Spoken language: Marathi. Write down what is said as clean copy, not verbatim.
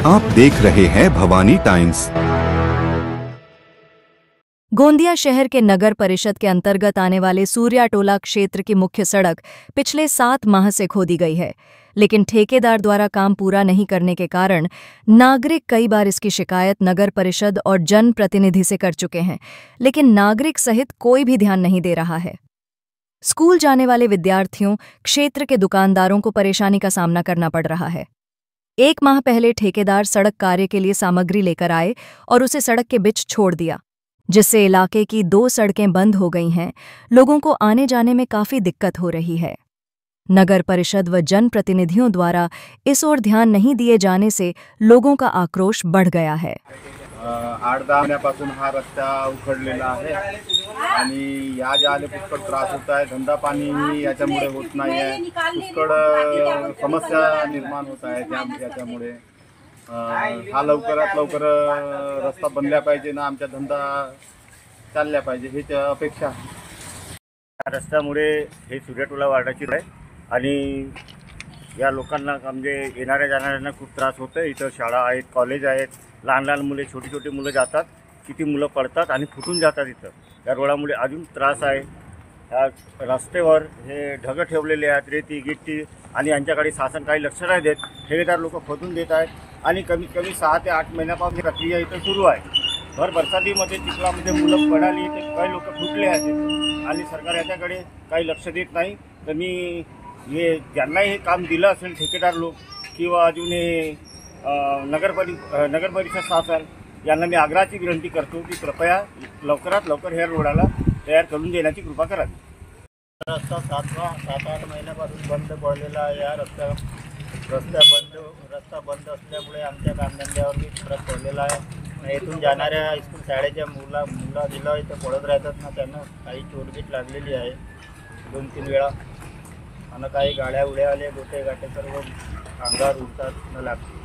आप देख रहे हैं भवानी टाइम्स। गोंदिया शहर के नगर परिषद के अंतर्गत आने वाले सूर्याटोला क्षेत्र की मुख्य सड़क पिछले 7 माह से खोदी गई है, लेकिन ठेकेदार द्वारा काम पूरा नहीं करने के कारण नागरिक कई बार इसकी शिकायत नगर परिषद और जनप्रतिनिधि से कर चुके हैं, लेकिन नागरिक सहित कोई भी ध्यान नहीं दे रहा है। स्कूल जाने वाले विद्यार्थियों, क्षेत्र के दुकानदारों को परेशानी का सामना करना पड़ रहा है। 1 माह पहले ठेकेदार सड़क कार्य के लिए सामग्री लेकर आए और उसे सड़क के बीच छोड़ दिया, जिससे इलाके की 2 सड़कें बंद हो गई हैं। लोगों को आने जाने में काफी दिक्कत हो रही है। नगर परिषद व जनप्रतिनिधियों द्वारा इस ओर ध्यान नहीं दिए जाने से लोगों का आक्रोश बढ़ गया है। 8-10 महिन्यापासून हा रस्ता उखडलेला आहे आणि या ज्याले पुष्कळ त्रास होत आहे। धंदा पाणी याच्यामुळे होत नाही आहे। पुष्कळ समस्या निर्माण होत आहे त्यामुळे हा लवकरात लवकर रस्ता बनला पाहिजे ना, आमचा धंदा चालला पाहिजे हीच अपेक्षा आहे। रस्त्यामुळे हे सूर्याटोला वार्डाची आहे आणि या लोकांना म्हणजे येणाऱ्या जाणाऱ्यांना खूप त्रास होतो। इथं शाळा आहेत, कॉलेज आहेत, लहान लहान मुले, छोटी छोटी मुलं जातात, किती मुलं पडतात आणि फुटून जातात। इथं या रोडामुळे अजून त्रास आहे। ह्या रस्त्यावर हे ढग ठेवलेले आहेत, रेती गिट्टी, आणि यांच्याकडे शासन काही लक्ष नाही देत। ठेकेदार लोक खोदून देत आहेत आणि कमीत कमी 6 ते 8 महिन्यापासून ही प्रक्रिया इथं सुरू आहे। भर बरसातीमध्ये चिखलामध्ये मुलं पडाली, ते काही लोक फुटले आहेत आणि सरकार याच्याकडे काही लक्ष देत नाही। तर मी हे ज्यांनाही हे काम दिलं असेल ठेकेदार लोक किंवा अजून हे नगर परिषद शासन यांना मी आग्रहाची विनंती करतो की कृपया लवकरात लवकर ह्या रोडाला तयार करून देण्याची कृपा करावी। रस्ता 7-8 महिन्यापासून बंद पडलेला आहे। या रस्ता बंद असल्यामुळे आमच्या कामधंद्यावर फरक पडलेला आहे। येथून जाणाऱ्या स्कूल शाळेच्या मुलं दिलं इथं पडत राहतात ना, त्यांना काही चोटगीट लागलेली आहे 2-3 वेळा, आणि काही गाड्या उड्या आले, गोटे गाठे सर्व अंगावर उडतात न लागतात।